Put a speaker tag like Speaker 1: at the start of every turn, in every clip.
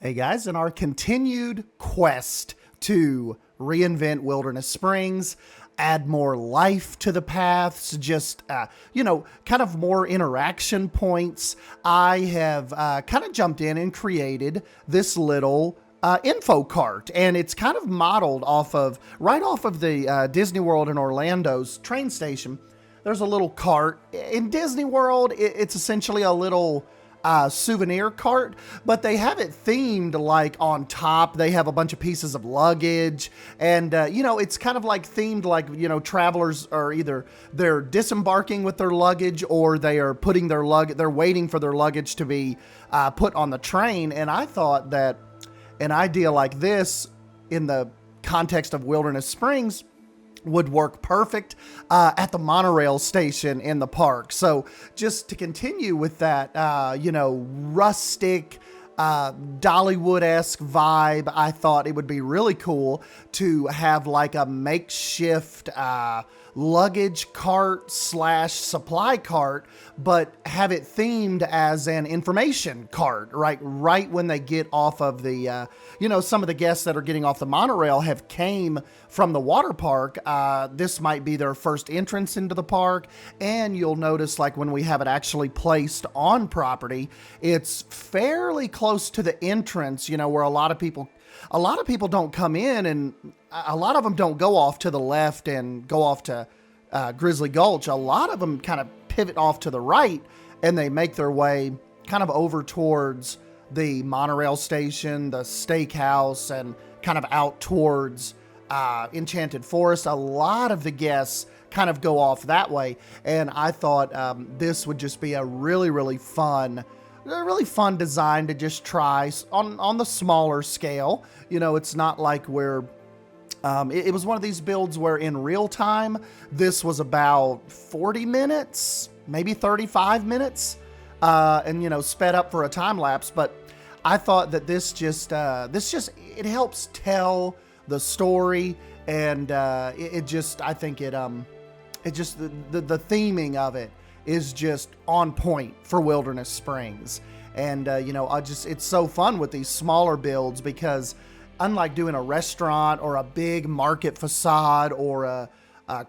Speaker 1: Hey guys, in our continued quest to reinvent Wilderness Springs, add more life to the paths, just, kind of more interaction points, I have kind of jumped in and created this little info cart, and it's kind of modeled right off of the Disney World in Orlando's train station. There's a little cart. In Disney World, it's essentially a little souvenir cart, but they have it themed. Like on top, they have a bunch of pieces of luggage, and it's kind of like themed, like, travelers are either they're disembarking with their luggage or they are putting their they're waiting for their luggage to be put on the train. And I thought that an idea like this in the context of Wilderness Springs would work perfect at the monorail station in the park. So just to continue with that, rustic, Dollywood-esque vibe, I thought it would be really cool to have like a makeshift luggage cart / supply cart, but have it themed as an information cart, right when they get off of the, some of the guests that are getting off the monorail have came from the water park. This might be their first entrance into the park. And you'll notice, like, when we have it actually placed on property, it's fairly close to the entrance, where a lot of people don't come in, and a lot of them don't go off to the left and go off to Grizzly Gulch. A lot of them kind of pivot off to the right, and they make their way kind of over towards the monorail station, the steakhouse, and kind of out towards Enchanted Forest. A lot of the guests kind of go off that way, and I thought this would just be a really fun design to just try on the smaller scale. It's not like we're it was one of these builds where in real time this was about 40 minutes, maybe 35 minutes, and sped up for a time lapse. But I thought that this just it helps tell the story, and the theming of it is just on point for Wilderness Springs. And it's so fun with these smaller builds, because unlike doing a restaurant or a big market facade or a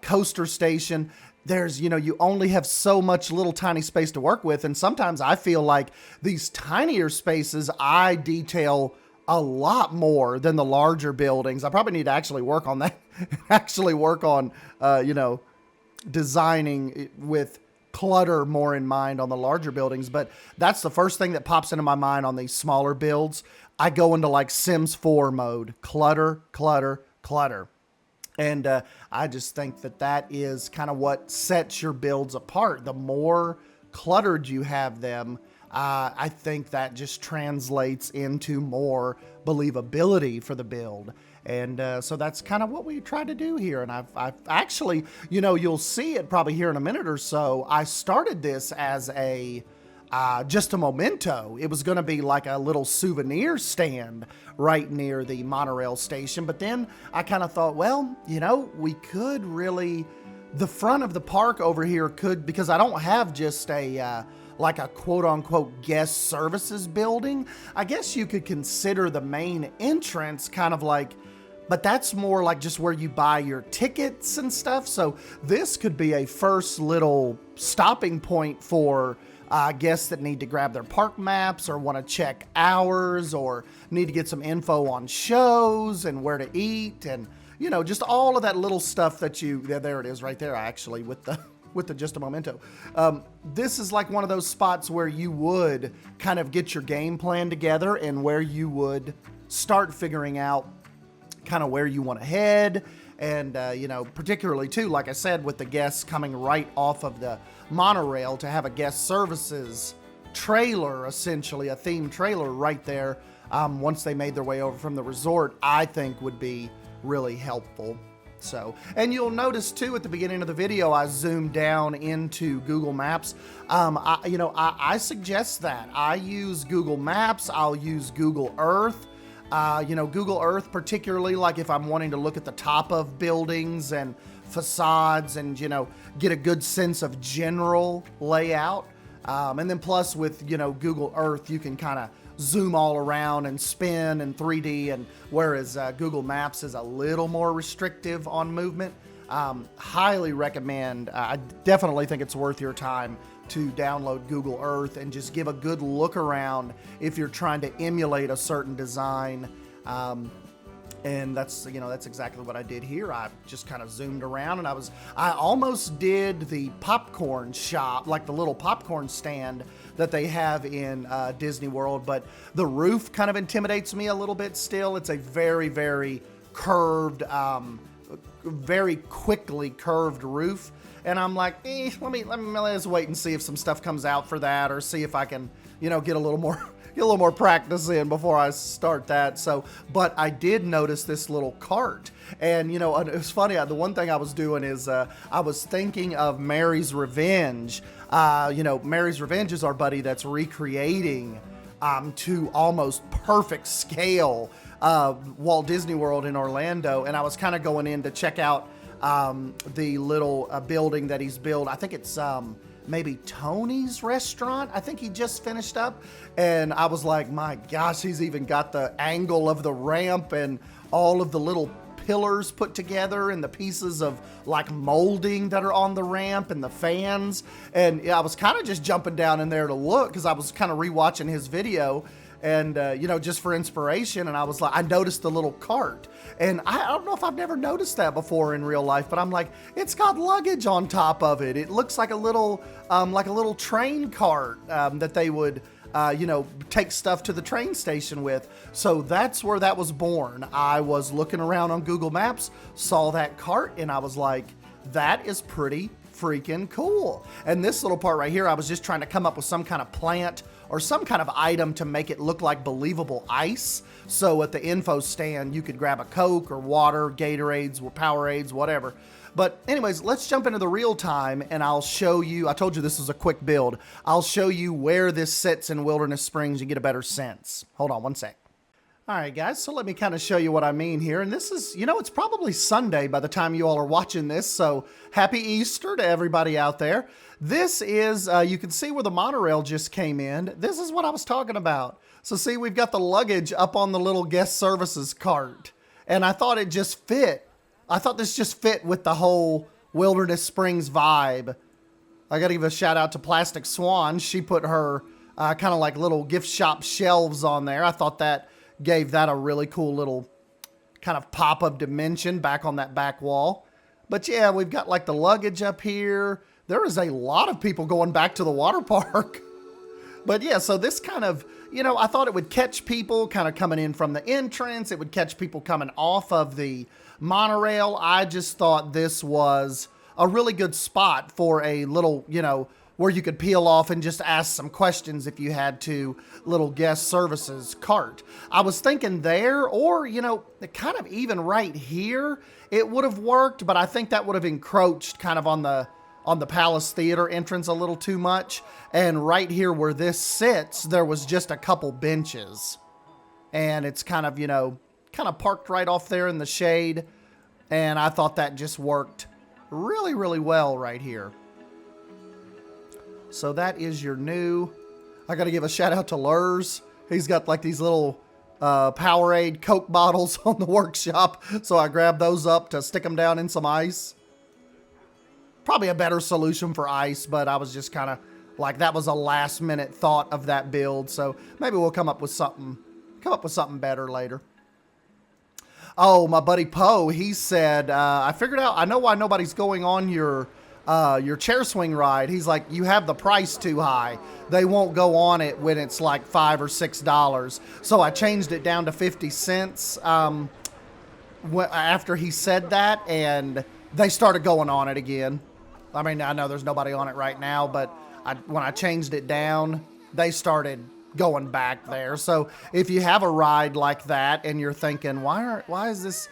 Speaker 1: coaster station, there's, you only have so much little tiny space to work with. And sometimes I feel like these tinier spaces, I detail a lot more than the larger buildings. I probably need to actually work on that, designing it with clutter more in mind on the larger buildings. But that's the first thing that pops into my mind on these smaller builds. I go into like Sims 4 mode, clutter. And I just think that is kind of what sets your builds apart. The more cluttered you have them, I think that just translates into more believability for the build. And so that's kind of what we tried to do here. And I've actually, you'll see it probably here in a minute or so. I started this as just a memento. It was going to be like a little souvenir stand right near the monorail station. But then I kind of thought, well, we could really, the front of the park over here because I don't have just a quote unquote guest services building. I guess you could consider the main entrance kind of like, but that's more like just where you buy your tickets and stuff. So this could be a first little stopping point for guests that need to grab their park maps or want to check hours or need to get some info on shows and where to eat, and just all of that little stuff that there it is right there, actually, with the just a memento. This is like one of those spots where you would kind of get your game plan together and where you would start figuring out kind of where you want to head. And, particularly too, like I said, with the guests coming right off of the monorail, to have a guest services trailer, essentially a themed trailer right there, once they made their way over from the resort, I think would be really helpful. So, and you'll notice too, at the beginning of the video, I zoomed down into Google Maps. I suggest that I use Google Maps. I'll use Google Earth. Google Earth, particularly like if I'm wanting to look at the top of buildings and facades and, get a good sense of general layout. And then plus with, Google Earth, you can kind of zoom all around and spin in 3D, and whereas Google Maps is a little more restrictive on movement. Highly recommend, I definitely think it's worth your time to download Google Earth and just give a good look around if you're trying to emulate a certain design. And that's exactly what I did here. I just kind of zoomed around, and I almost did the popcorn shop, like the little popcorn stand that they have in Disney World, but the roof kind of intimidates me a little bit still. It's a very, very curved, very quickly curved roof. And I'm like, let's wait and see if some stuff comes out for that, or see if I can, get a little more practice in before I start that. So, but I did notice this little cart, and it was funny. The one thing I was doing is I was thinking of Mary's Revenge. Mary's Revenge is our buddy that's recreating to almost perfect scale Walt Disney World in Orlando, and I was kind of going in to check out the little building that he's built. I think it's maybe Tony's restaurant. I think he just finished up, and I was like, my gosh, he's even got the angle of the ramp and all of the little pillars put together and the pieces of like molding that are on the ramp and the fans. And I was kind of just jumping down in there to look because I was kind of rewatching his video, and just for inspiration. And I was like, I noticed the little cart, and I don't know if I've never noticed that before in real life, but I'm like, it's got luggage on top of it. It looks like a little train cart that they would take stuff to the train station with. So that's where that was born. I was looking around on Google Maps, saw that cart, and I was like, that is pretty freaking cool. And this little part right here, I was just trying to come up with some kind of plant or some kind of item to make it look like believable ice. So at the info stand, you could grab a Coke or water, Gatorades, or Powerades, whatever. But anyways, let's jump into the real time, and I'll show you. I told you this was a quick build. I'll show you where this sits in Wilderness Springs. You get a better sense. Hold on one sec. All right, guys, so let me kind of show you what I mean here. And this is, it's probably Sunday by the time you all are watching this, so happy Easter to everybody out there. This is, you can see where the monorail just came in. This is what I was talking about. So see, we've got the luggage up on the little guest services cart, and I thought it just fit. I thought this just fit with the whole Wilderness Springs vibe. I got to give a shout out to Plastic Swan. She put her kind of like little gift shop shelves on there. I thought that gave that a really cool little kind of pop of dimension back on that back wall. But yeah, we've got like the luggage up here. There is a lot of people going back to the water park. But yeah, so this kind of, I thought it would catch people kind of coming in from the entrance. It would catch people coming off of the monorail. I just thought this was a really good spot for a little, where you could peel off and just ask some questions if you had to, little guest services cart. I was thinking there, or, kind of even right here, it would have worked, but I think that would have encroached kind of on the Palace Theater entrance a little too much. And right here where this sits, there was just a couple benches. And it's kind of parked right off there in the shade. And I thought that just worked really, really well right here. So that is your new, I got to give a shout out to Lurs. He's got like these little Powerade Coke bottles on the workshop. So I grabbed those up to stick them down in some ice. Probably a better solution for ice, but I was just kind of like, that was a last minute thought of that build. So maybe we'll come up with something better later. Oh, my buddy Poe, he said, I figured out, I know why nobody's going on your chair swing ride. He's like, you have the price too high. They won't go on it when it's like $5 or $6. So I changed it down to 50 cents after he said that, and they started going on it again. I mean, I know there's nobody on it right now, but when I changed it down, they started going back there. So if you have a ride like that and you're thinking, why is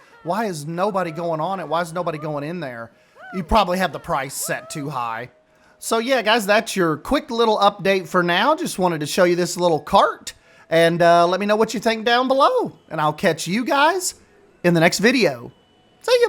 Speaker 1: nobody going on it? Why is nobody going in there? You probably have the price set too high. So yeah, guys, that's your quick little update for now. Just wanted to show you this little cart, and let me know what you think down below, and I'll catch you guys in the next video. See ya.